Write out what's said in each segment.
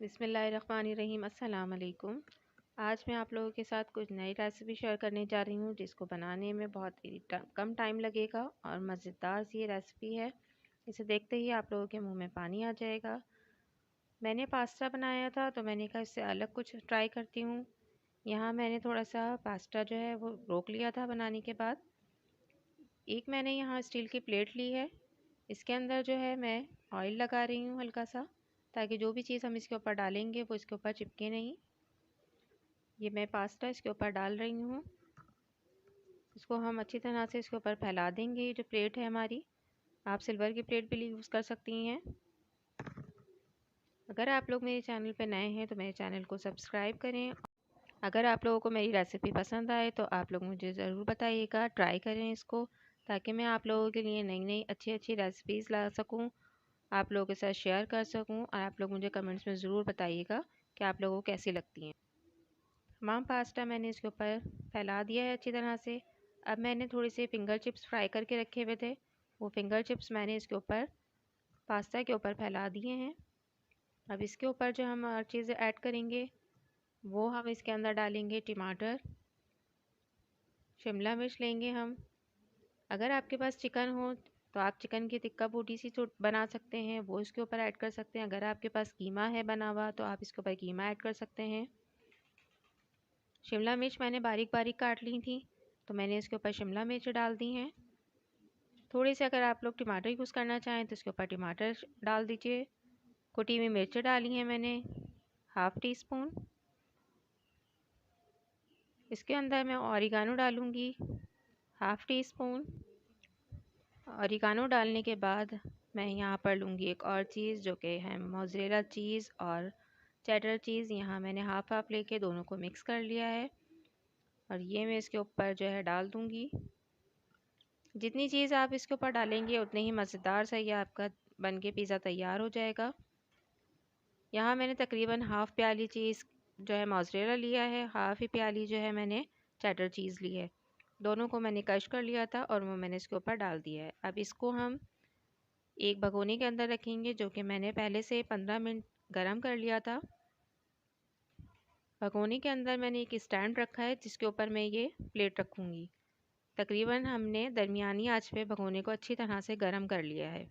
बिस्मिल्लाहिर्रहमानिर्रहीम। अस्सलाम वालेकुम। आज मैं आप लोगों के साथ कुछ नई रेसिपी शेयर करने जा रही हूँ जिसको बनाने में बहुत ही कम टाइम लगेगा और मज़ेदार सी ये रेसिपी है। इसे देखते ही आप लोगों के मुंह में पानी आ जाएगा। मैंने पास्ता बनाया था तो मैंने कहा इससे अलग कुछ ट्राई करती हूँ। यहाँ मैंने थोड़ा सा पास्ता जो है वो रोक लिया था बनाने के बाद। एक मैंने यहाँ स्टील की प्लेट ली है। इसके अंदर जो है मैं ऑयल लगा रही हूँ हल्का सा, ताकि जो भी चीज़ हम इसके ऊपर डालेंगे वो इसके ऊपर चिपके नहीं। ये मैं पास्ता इसके ऊपर डाल रही हूँ। इसको हम अच्छी तरह से इसके ऊपर फैला देंगे। ये जो प्लेट है हमारी, आप सिल्वर की प्लेट भी यूज़ कर सकती हैं। अगर आप लोग मेरे चैनल पे नए हैं तो मेरे चैनल को सब्सक्राइब करें। अगर आप लोगों को मेरी रेसिपी पसंद आए तो आप लोग मुझे ज़रूर बताइएगा, ट्राई करें इसको, ताकि मैं आप लोगों के लिए नई नई अच्छी अच्छी रेसिपीज़ ला सकूं, आप लोगों के साथ शेयर कर सकूं। और आप लोग मुझे कमेंट्स में ज़रूर बताइएगा कि आप लोगों को कैसी लगती हैं। तमाम पास्ता मैंने इसके ऊपर फैला दिया है अच्छी तरह से। अब मैंने थोड़ी सी फिंगर चिप्स फ्राई करके रखे हुए थे, वो फिंगर चिप्स मैंने इसके ऊपर पास्ता के ऊपर फैला दिए हैं। अब इसके ऊपर जो हम और चीज़ें ऐड करेंगे वो हम इसके अंदर डालेंगे टमाटर, शिमला मिर्च लेंगे हम। अगर आपके पास चिकन हो तो आप चिकन की टिक्का बोटी सी बना सकते हैं, वो इसके ऊपर ऐड कर सकते हैं। अगर आपके पास कीमा है बना हुआ तो आप इसके ऊपर कीमा ऐड कर सकते हैं। शिमला मिर्च मैंने बारीक बारीक काट ली थी तो मैंने इसके ऊपर शिमला मिर्च डाल दी हैं। थोड़ी सी अगर आप लोग टमाटर यूज़ करना चाहें तो इसके ऊपर टमाटर डाल दीजिए। कुटी हुई मिर्च डाली है मैंने, हाफ़ टी स्पून। इसके अंदर मैं ऑरिगानो डालूँगी, हाफ़ टी स्पून। ऑरिगानो डालने के बाद मैं यहाँ पर लूँगी एक और चीज़ जो कि है मोज़रेला चीज़ और चेडर चीज़। यहाँ मैंने हाफ़ हाफ़ लेके दोनों को मिक्स कर लिया है और ये मैं इसके ऊपर जो है डाल दूँगी। जितनी चीज़ आप इसके ऊपर डालेंगे उतने ही मज़ेदार सा ये आपका बन के पिज़्ज़ा तैयार हो जाएगा। यहाँ मैंने तकरीबन हाफ़ प्याली चीज़ जो है मोज़रेला लिया है, हाफ़ ही प्याली जो है मैंने चेडर चीज़ ली है। दोनों को मैंने क्रश कर लिया था और वो मैंने इसके ऊपर डाल दिया है। अब इसको हम एक भगोनी के अंदर रखेंगे जो कि मैंने पहले से 15 मिनट गरम कर लिया था। भगोनी के अंदर मैंने एक स्टैंड रखा है जिसके ऊपर मैं ये प्लेट रखूँगी। तकरीबन हमने दरमियानी आंच पे भगोने को अच्छी तरह से गरम कर लिया है।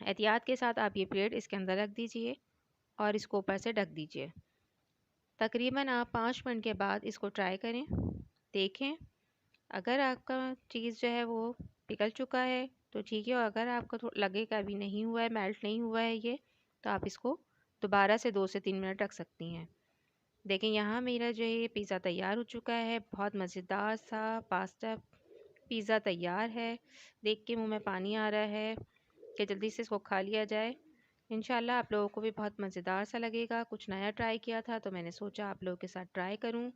एहतियात के साथ आप ये प्लेट इसके अंदर रख दीजिए और इसको ऊपर से ढक दीजिए। तकरीबन आप 5 मिनट के बाद इसको ट्राई करें, देखें। अगर आपका चीज़ जो है वो पिघल चुका है तो ठीक है, और अगर आपको लगे कि अभी नहीं हुआ है, मेल्ट नहीं हुआ है ये, तो आप इसको दोबारा से 2 से 3 मिनट रख सकती हैं। देखें यहाँ मेरा जो है ये पिज़्ज़ा तैयार हो चुका है। बहुत मज़ेदार सा पास्ता पिज़्ज़ा तैयार है। देख के मुंह में पानी आ रहा है कि जल्दी से इसको खा लिया जाए। इंशाल्लाह आप लोगों को भी बहुत मज़ेदार सा लगेगा। कुछ नया ट्राई किया था तो मैंने सोचा आप लोगों के साथ ट्राई करूं।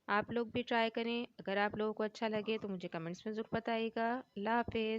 आप लोग भी ट्राई करें। अगर आप लोगों को अच्छा लगे तो मुझे कमेंट्स में ज़रूर बताइएगा। अल्लाह हाफ़िज़।